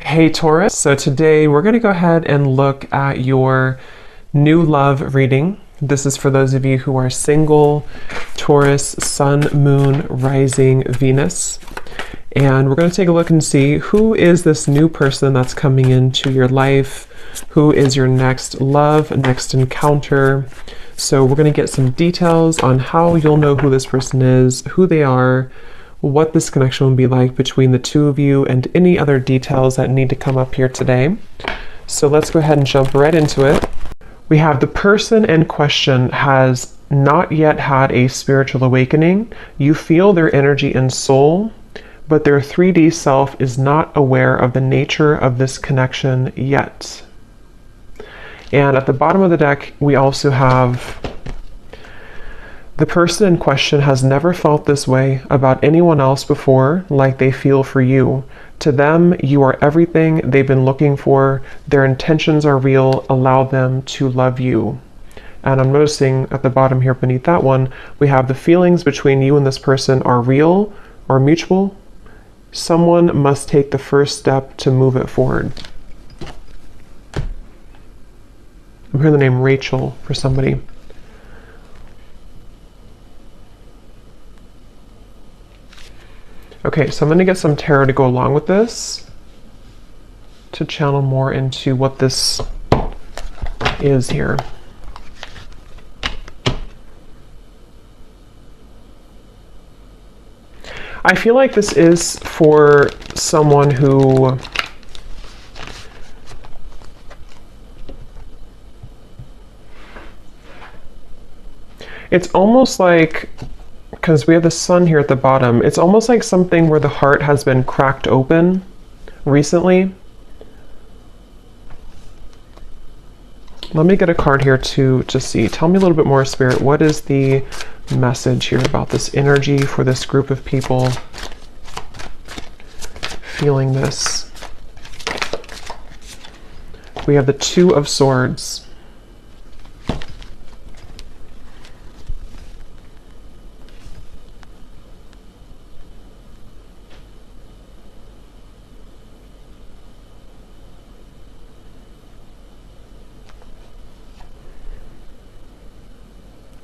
Hey Taurus, so today we're going to go ahead and look at your new love reading. This is for those of you who are single, Taurus, Sun, Moon, Rising, Venus. And we're going to take a look and see who is this new person that's coming into your life, who is your next love, next encounter. So we're going to get some details on how you'll know who this person is, who they are, what this connection will be like between the two of you, and any other details that need to come up here today. So let's go ahead and jump right into it. We have the person in question has not yet had a spiritual awakening. You feel their energy and soul, but their 3D self is not aware of the nature of this connection yet. And at the bottom of the deck, we also have the person in question has never felt this way about anyone else before, like they feel for you. To them, you are everything they've been looking for. Their intentions are real. Allow them to love you. And I'm noticing at the bottom here beneath that one, we have the feelings between you and this person are real or mutual. Someone must take the first step to move it forward. I'm hearing the name Rachel for somebody. Okay, so I'm going to get some tarot to go along with this to channel more into what this is here. I feel like this is for someone who it's almost like, because we have the sun here at the bottom, it's almost like something where the heart has been cracked open recently. Let me get a card here to see. Tell me a little bit more, Spirit. What is the message here about this energy for this group of people feeling this? We have the Two of Swords.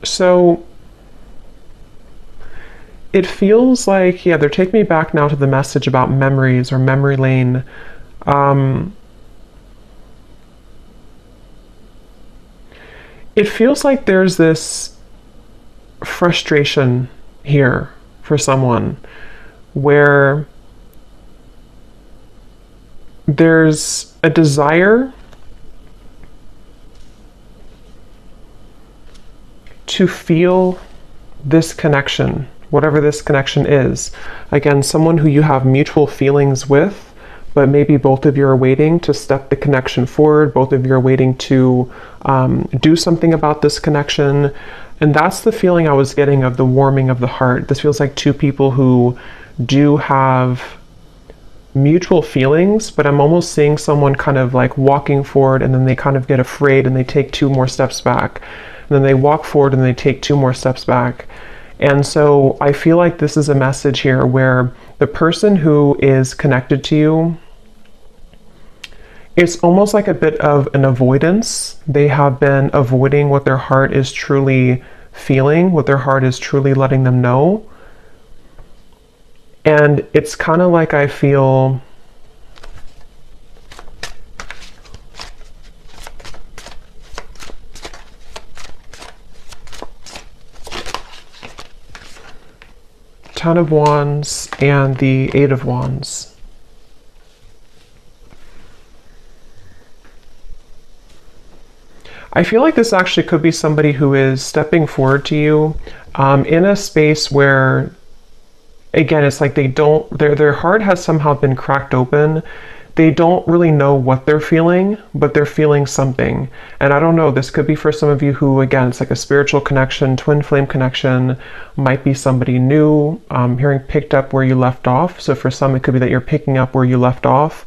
So it feels like, yeah, they're taking me back now to the message about memories or memory lane. It feels like there's this frustration here for someone where there's a desire to feel this connection, whatever this connection is. Again, someone who you have mutual feelings with, but maybe both of you are waiting to step the connection forward. Both of you are waiting to do something about this connection. And that's the feeling I was getting of the warming of the heart. This feels like two people who do have mutual feelings, but I'm almost seeing someone kind of like walking forward and then they kind of get afraid and they take two more steps back. And then they walk forward and they take two more steps back. And so I feel like this is a message here where the person who is connected to you, it's almost like a bit of an avoidance. They have been avoiding what their heart is truly feeling, what their heart is truly letting them know. And it's kind of like I feel Ten of Wands and the Eight of Wands. I feel like this actually could be somebody who is stepping forward to you in a space where, again, it's like they don't, their heart has somehow been cracked open. They don't really know what they're feeling, but they're feeling something. And I don't know, this could be for some of you who, again, it's like a spiritual connection, twin flame connection, might be somebody new, hearing picked up where you left off. So for some, it could be that you're picking up where you left off.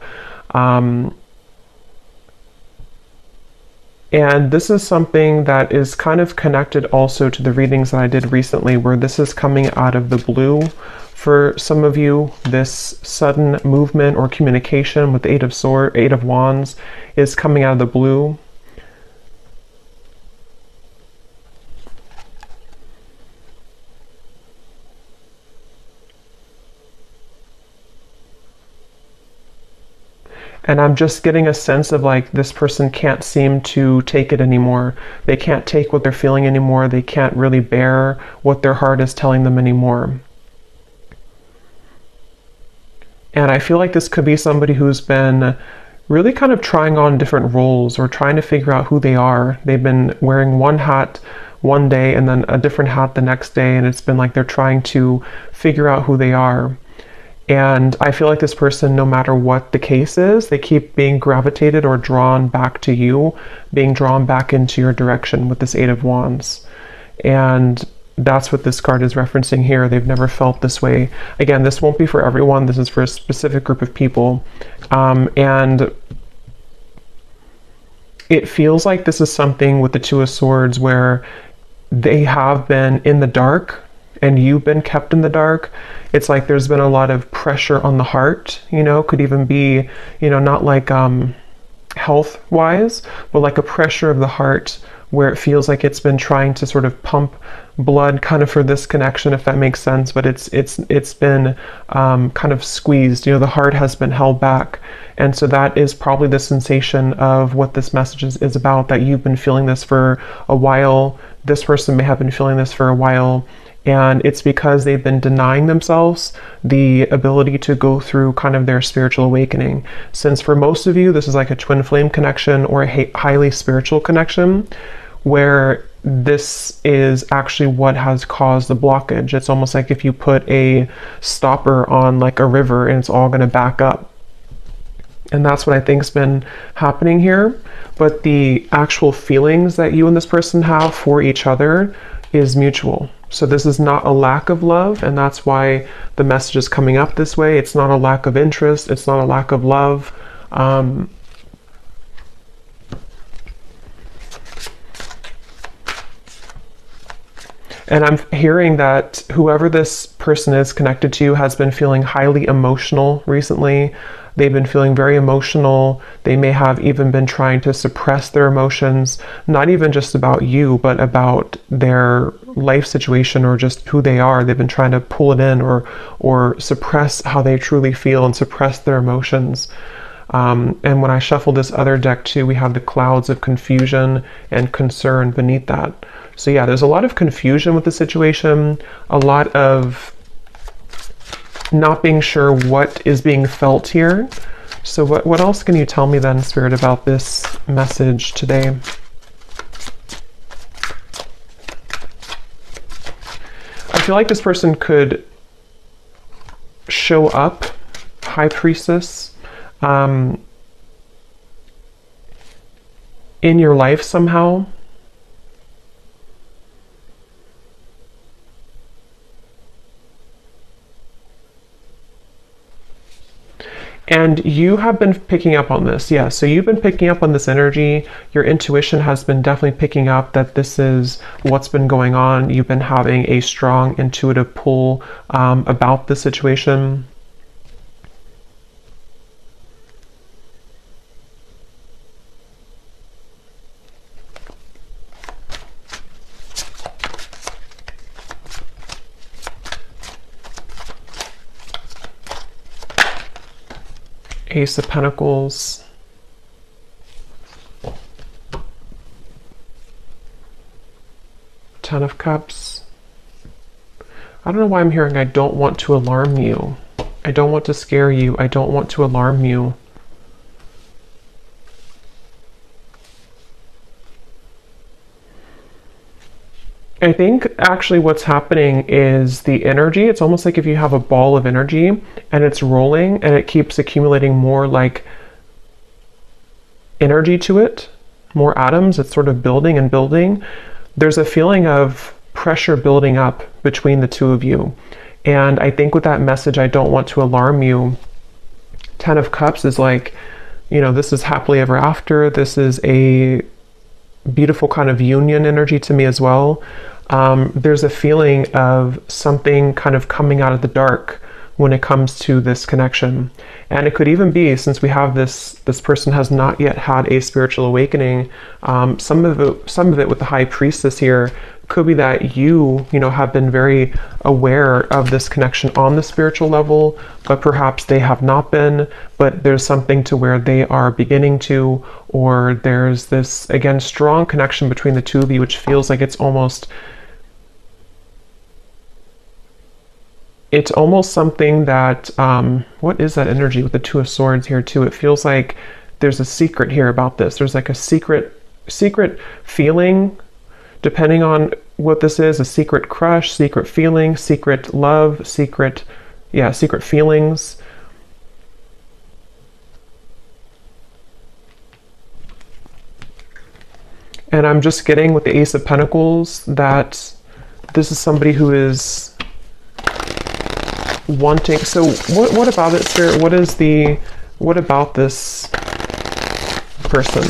And this is something that is kind of connected also to the readings that I did recently, where this is coming out of the blue for some of you. This sudden movement or communication with the Eight of Wands is coming out of the blue. And I'm just getting a sense of like this person can't seem to take it anymore. They can't take what they're feeling anymore. They can't really bear what their heart is telling them anymore. And I feel like this could be somebody who's been really kind of trying on different roles or trying to figure out who they are. They've been wearing one hat one day and then a different hat the next day, and it's been like they're trying to figure out who they are. And I feel like this person, no matter what the case is, they keep being gravitated or drawn back to you, being drawn back into your direction with this Eight of Wands. And that's what this card is referencing here. They've never felt this way. Again, this won't be for everyone. This is for a specific group of people. And it feels like this is something with the Two of Swords where they have been in the dark and you've been kept in the dark. It's like there's been a lot of pressure on the heart, you know, could even be, you know, not like health wise, but like a pressure of the heart where it feels like it's been trying to sort of pump blood kind of for this connection, if that makes sense, but it's been kind of squeezed, you know, the heart has been held back. And so that is probably the sensation of what this message is about, that you've been feeling this for a while. This person may have been feeling this for a while. And it's because they've been denying themselves the ability to go through kind of their spiritual awakening. Since for most of you, this is like a twin flame connection or a highly spiritual connection, where this is actually what has caused the blockage. It's almost like if you put a stopper on like a river and it's all going to back up. And that's what I think's been happening here. But the actual feelings that you and this person have for each other is mutual. So this is not a lack of love, and that's why the message is coming up this way. It's not a lack of interest. It's not a lack of love. And I'm hearing that whoever this person is connected to has been feeling highly emotional recently. They've been feeling very emotional. They may have even been trying to suppress their emotions, not even just about you, but about their life situation or just who they are. They've been trying to pull it in or suppress how they truly feel and suppress their emotions. And when I shuffle this other deck too, we have the clouds of confusion and concern beneath that. So yeah, there's a lot of confusion with the situation, a lot of not being sure what is being felt here. So what else can you tell me then, Spirit, about this message today? I feel like this person could show up, High Priestess, in your life somehow. And you have been picking up on this, yeah. So you've been picking up on this energy. Your intuition has been definitely picking up that this is what's been going on. You've been having a strong intuitive pull about the situation. Ace of Pentacles. Ten of Cups. I don't know why I'm hearing I don't want to alarm you. I don't want to scare you. I don't want to alarm you. I think actually what's happening is the energy. It's almost like if you have a ball of energy and it's rolling and it keeps accumulating more like energy to it, more atoms. It's sort of building and building. There's a feeling of pressure building up between the two of you. And I think with that message, I don't want to alarm you. Ten of Cups is like, you know, this is happily ever after. This is a beautiful kind of union energy to me as well. There's a feeling of something kind of coming out of the dark when it comes to this connection. And it could even be, since we have this person has not yet had a spiritual awakening, some of it with the High Priestess here could be that you know, have been very aware of this connection on the spiritual level, but perhaps they have not been, but there's something to where they are beginning to, or there's this, again, strong connection between the two of you, which feels like it's almost something that, what is that energy with the Two of Swords here too? It feels like there's a secret here about this. There's like a secret feeling, depending on what this is, a secret crush, secret feeling, secret love, secret feelings. And I'm just getting with the Ace of Pentacles that this is somebody who is wanting. So what about it, Spirit? What about this person?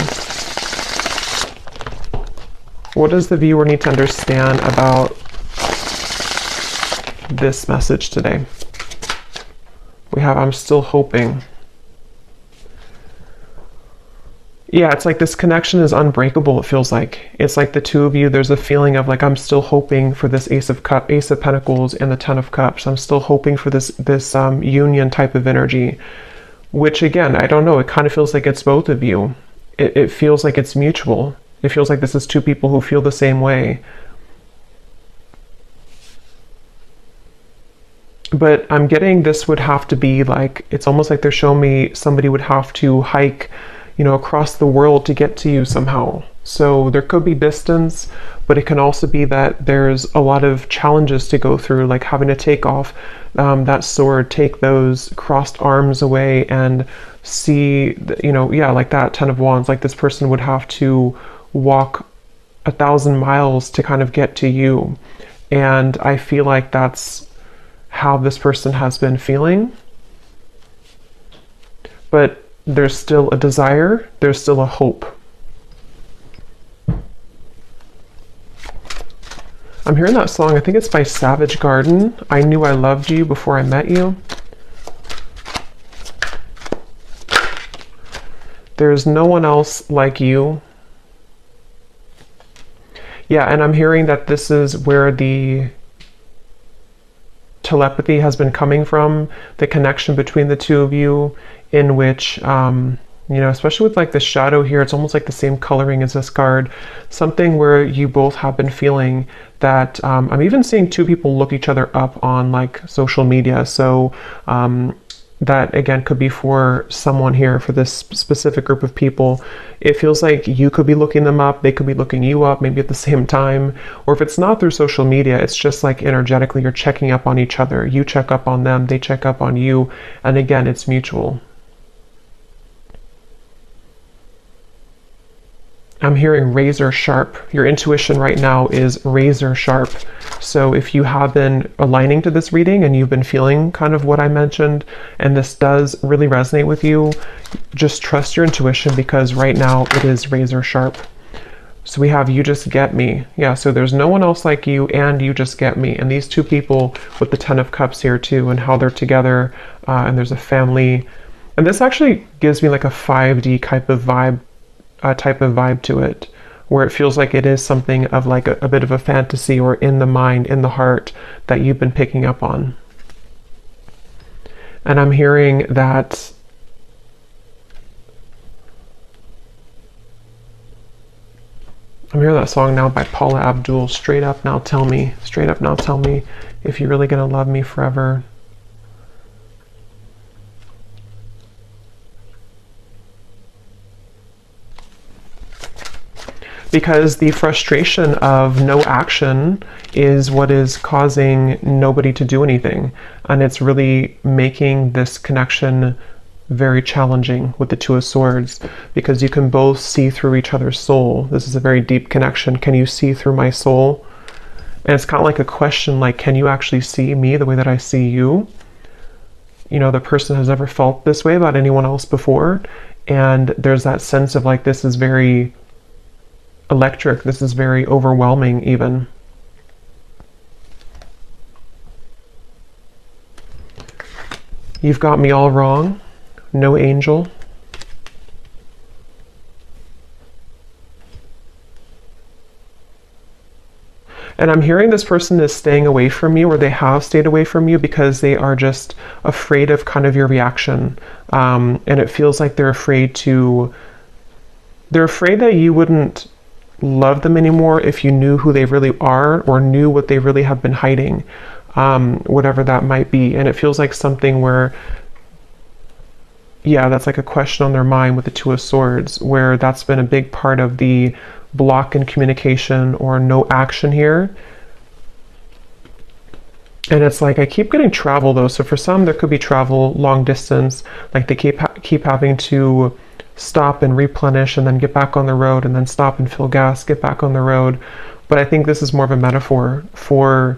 What does the viewer need to understand about this message today? We have, I'm still hoping. Yeah, it's like this connection is unbreakable, it feels like. It's like the two of you, there's a feeling of like, I'm still hoping for this Ace of Pentacles and the Ten of Cups. I'm still hoping for this union type of energy, which again, I don't know, it kind of feels like it's both of you. It feels like it's mutual. It feels like this is two people who feel the same way. But I'm getting this would have to be like, it's almost like they're showing me somebody would have to hike, you know, across the world to get to you somehow. So there could be distance, but it can also be that there's a lot of challenges to go through, like having to take off that sword, take those crossed arms away and see, you know, yeah, like that Ten of Wands, like this person would have to walk 1,000 miles to kind of get to you. And I feel like that's how this person has been feeling. But there's still a desire, there's still a hope. I'm hearing that song, I think it's by Savage Garden, I Knew I Loved You Before I Met You. There's no one else like you. Yeah, and I'm hearing that this is where the telepathy has been coming from, the connection between the two of you, in which, you know, especially with like the shadow here, it's almost like the same coloring as this card, something where you both have been feeling that, I'm even seeing two people look each other up on like social media. So that again could be for someone here, for this specific group of people. It feels like you could be looking them up, they could be looking you up, maybe at the same time. Or if it's not through social media, it's just like energetically you're checking up on each other. You check up on them, they check up on you. And again, it's mutual. I'm hearing razor sharp. Your intuition right now is razor sharp. So if you have been aligning to this reading and you've been feeling kind of what I mentioned, and this does really resonate with you, just trust your intuition, because right now it is razor sharp. So we have You Just Get Me. Yeah, so there's no one else like you and You Just Get Me. And these two people with the Ten of Cups here too, and how they're together, and there's a family. And this actually gives me like a 5D type of vibe to it, where it feels like it is something of like a bit of a fantasy, or in the mind, in the heart, that you've been picking up on. And I'm hearing that song now by Paula Abdul, Straight Up Now Tell Me, Straight Up Now Tell Me If You're Really Gonna Love Me Forever. Because the frustration of no action is what is causing nobody to do anything. And it's really making this connection very challenging with the Two of Swords, because you can both see through each other's soul. This is a very deep connection. Can you see through my soul? And it's kind of like a question, like, can you actually see me the way that I see you? You know, the person has never felt this way about anyone else before. And there's that sense of like, this is very electric. This is very overwhelming even. You've got me all wrong. No angel. And I'm hearing this person is staying away from you, or they have stayed away from you because they are just afraid of kind of your reaction. And it feels like they're afraid that you wouldn't love them anymore if you knew who they really are or knew what they really have been hiding, whatever that might be. And it feels like something where, yeah, that's like a question on their mind with the Two of Swords, where that's been a big part of the block in communication or no action here. And it's like I keep getting travel though, so for some there could be travel long distance, like they keep having to stop and replenish and then get back on the road, and then stop and fill gas, get back on the road. But I think this is more of a metaphor for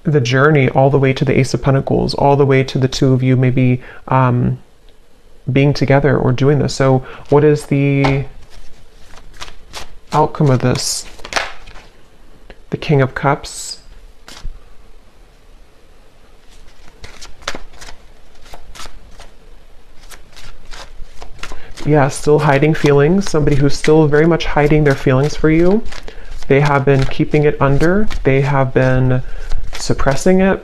the journey all the way to the Ace of Pentacles, all the way to the two of you maybe being together or doing this. So what is the outcome of this? The King of Cups. Yeah, still hiding feelings. Somebody who's still very much hiding their feelings for you. They have been keeping it under. They have been suppressing it.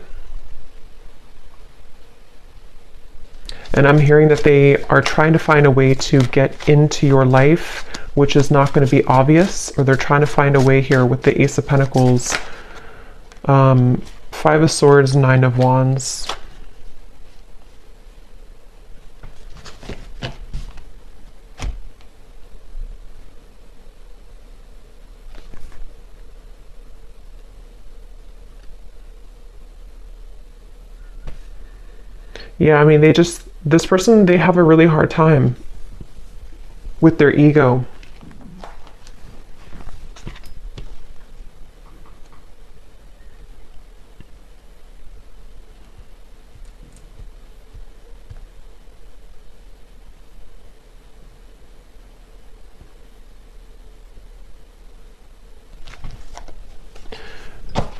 And I'm hearing that they are trying to find a way to get into your life, which is not going to be obvious, or they're trying to find a way here with the Ace of Pentacles, Five of Swords, Nine of Wands. Yeah, I mean, this person, they have a really hard time with their ego.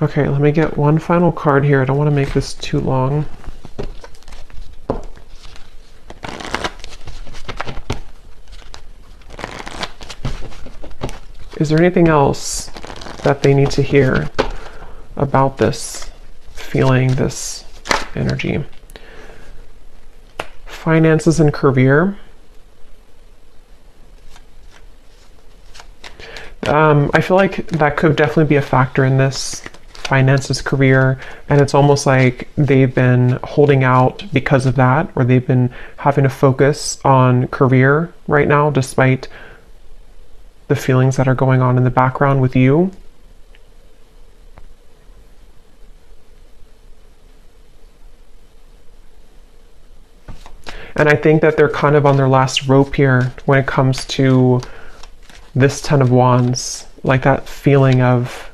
Okay, let me get one final card here. I don't want to make this too long. Is there anything else that they need to hear about this feeling, this energy? Finances and career. I feel like that could definitely be a factor in this. Finances, career, and it's almost like they've been holding out because of that, or they've been having to focus on career right now despite the feelings that are going on in the background with you. And I think that they're kind of on their last rope here when it comes to this Ten of Wands, like that feeling of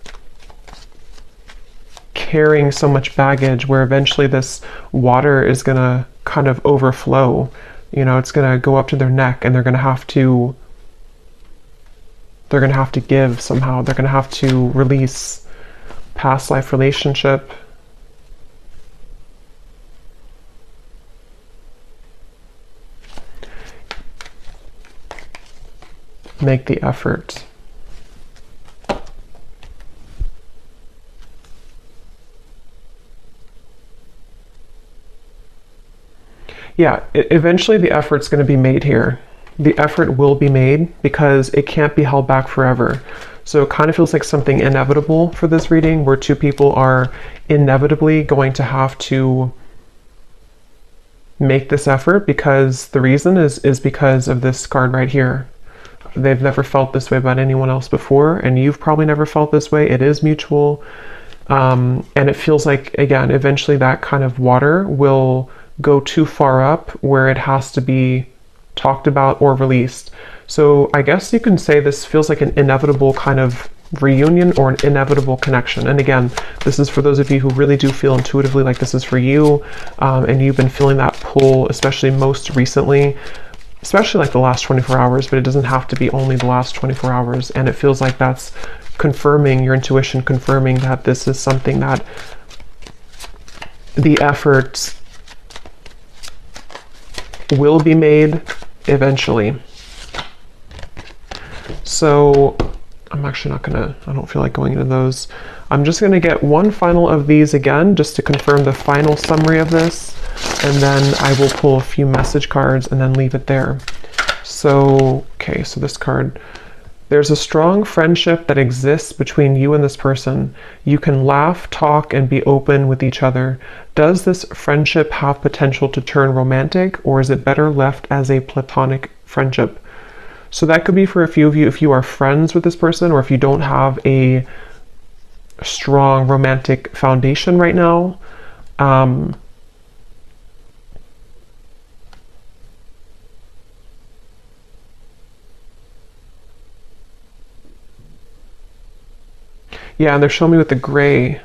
carrying so much baggage where eventually this water is going to kind of overflow. You know, it's going to go up to their neck, and they're going to have to give somehow. They're going to have to release past life relationship. Make the effort. Yeah, eventually the effort's going to be made here. The effort will be made because it can't be held back forever. So it kind of feels like something inevitable for this reading, where two people are inevitably going to have to make this effort, because the reason is because of this card right here. They've never felt this way about anyone else before, and you've probably never felt this way. It is mutual. And it feels like, again, eventually that kind of water will go too far up where it has to be talked about or released. So I guess you can say this feels like an inevitable kind of reunion or an inevitable connection. And again, this is for those of you who really do feel intuitively like this is for you, and you've been feeling that pull, especially most recently. especially like the last 24 hours, but it doesn't have to be only the last 24 hours. And it feels like that's confirming your intuition, confirming that this is something that the effort will be made eventually. So I'm actually not gonna, I don't feel like going into those. I'm just gonna get one final of these again, just to confirm the final summary of this. And then I will pull a few message cards and then leave it there. So, okay, so this card, there's a strong friendship that exists between you and this person. You can laugh, talk, and be open with each other. Does this friendship have potential to turn romantic, or is it better left as a platonic friendship? So that could be for a few of you if you are friends with this person, or if you don't have a strong romantic foundation right now. Yeah, and they're showing me with the gray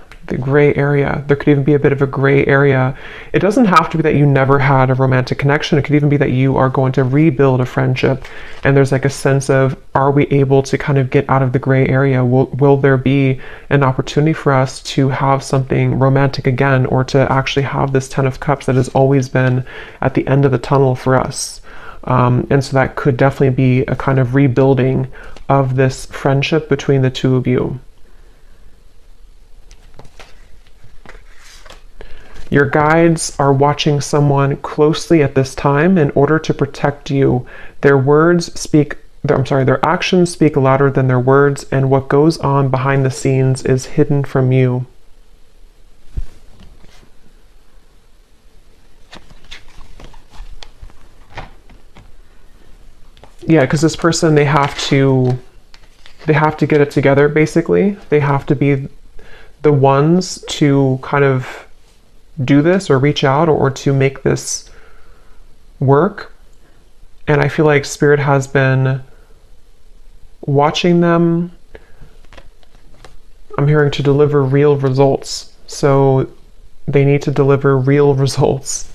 area. There could even be a bit of a gray area. It doesn't have to be that you never had a romantic connection. It could even be that you are going to rebuild a friendship. And there's like a sense of, are we able to kind of get out of the gray area? Will there be an opportunity for us to have something romantic again, or to actually have this 10 of Cups that has always been at the end of the tunnel for us? And so that could definitely be a kind of rebuilding of this friendship between the two of you. Your guides are watching someone closely at this time in order to protect you. Their actions speak louder than their words, and what goes on behind the scenes is hidden from you. Yeah, because this person, they have to get it together, basically. They have to be the ones to kind of do this, or reach out, or to make this work. And I feel like Spirit has been watching them. I'm hearing to deliver real results. So they need to deliver real results.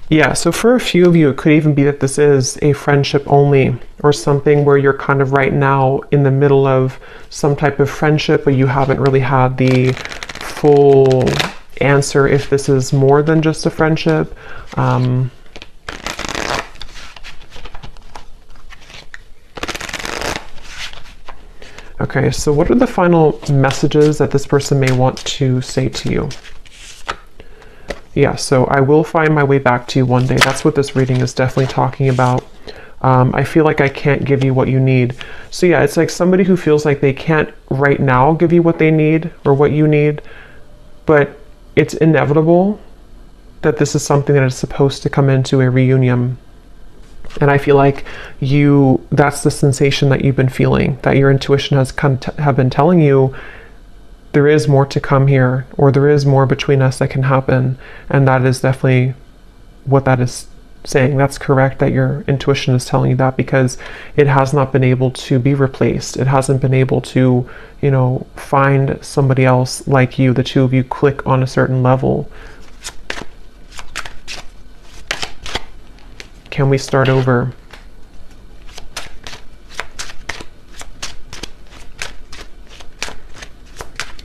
Yeah, so for a few of you, it could even be that this is a friendship only, or something where you're kind of right now in the middle of some type of friendship, but you haven't really had the full answer if this is more than just a friendship. Okay, so what are the final messages that this person may want to say to you? Yeah, so I will find my way back to you one day. That's what this reading is definitely talking about. I feel like I can't give you what you need. So yeah, it's like somebody who feels like they can't right now give you what they need or what you need, but it's inevitable that this is something that is supposed to come into a reunion. And I feel like that's the sensation that you've been feeling, that your intuition have been telling you there is more to come here, or there is more between us that can happen. And that is definitely what that is saying. That's correct, that your intuition is telling you that, because it has not been able to be replaced. It hasn't been able to, find somebody else like you. The two of you click on a certain level. Can we start over?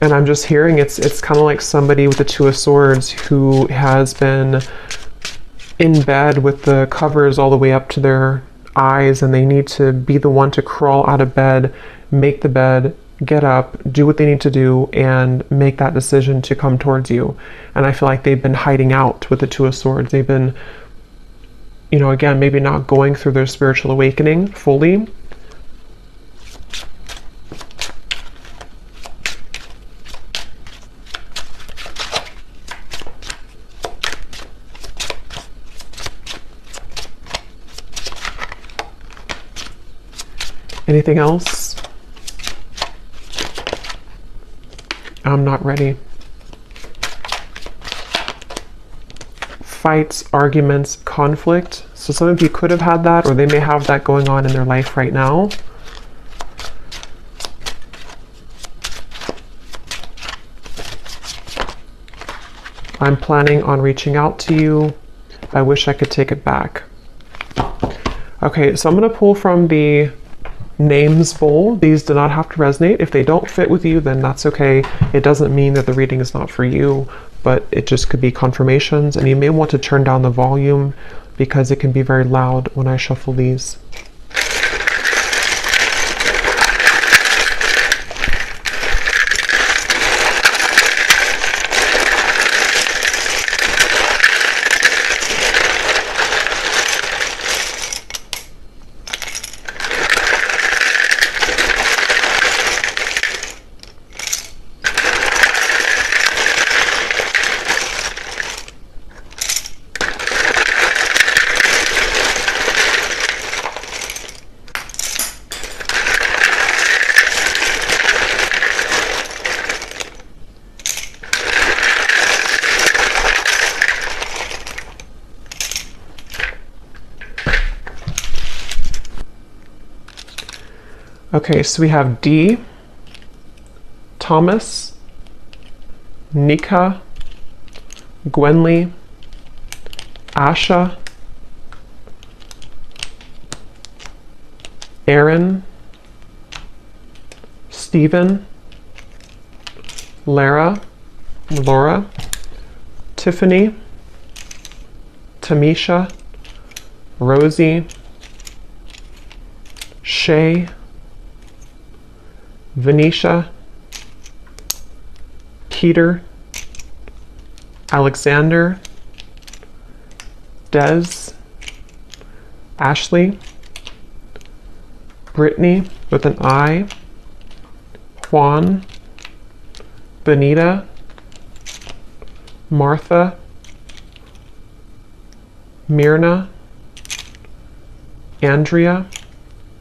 And I'm just hearing it's kind of like somebody with the Two of Swords who has been in bed with the covers all the way up to their eyes, and they need to be the one to crawl out of bed, make the bed, get up, do what they need to do, and make that decision to come towards you. And I feel like they've been hiding out with the Two of Swords. They've been, again, maybe not going through their spiritual awakening fully. Anything else? I'm not ready. Fights, arguments, conflict. So some of you could have had that, or they may have that going on in their life right now. I'm planning on reaching out to you. I wish I could take it back. Okay, so I'm going to pull from the names bowl. These do not have to resonate. If they don't fit with you, then that's okay. It doesn't mean that the reading is not for you, but it just could be confirmations, and you may want to turn down the volume because it can be very loud when I shuffle these. Okay, so we have D, Thomas, Nika, Gwenly, Asha, Aaron, Stephen, Lara, Laura, Tiffany, Tamisha, Rosie, Shay, Venetia, Keter, Alexander, Des, Ashley, Brittany with an I, Juan, Benita, Martha, Myrna, Andrea,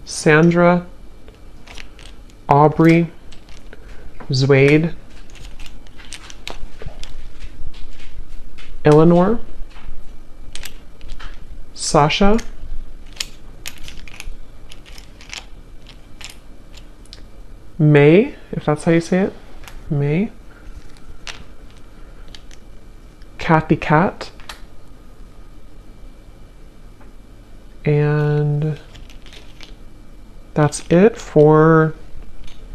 Sandra, Aubrey, Zwade, Eleanor, Sasha, May, if that's how you say it, May, Kathy Cat, and that's it for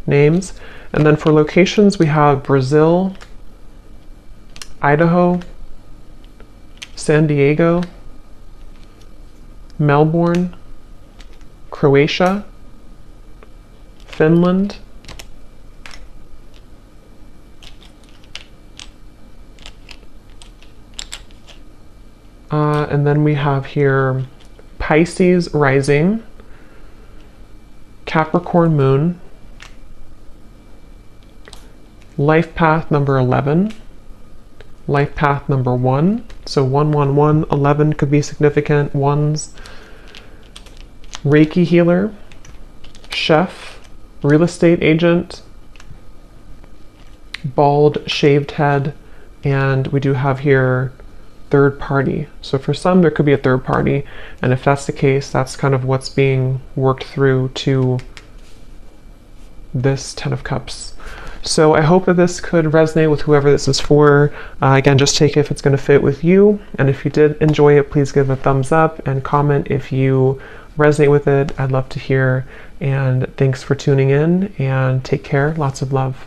names. And then for locations, we have Brazil, Idaho, San Diego, Melbourne, Croatia, Finland, and then we have here Pisces rising, Capricorn moon, life path number 11, life path number 1, so 111, 11 could be significant ones, Reiki healer, chef, real estate agent, bald shaved head, and we do have here third party. So for some there could be a third party, and if that's the case, that's kind of what's being worked through to this 10 of Cups. So I hope that this could resonate with whoever this is for. Again, just take it if it's going to fit with you, and if you did enjoy it, please give a thumbs up and comment if you resonate with it. I'd love to hear, and thanks for tuning in, and take care. Lots of love.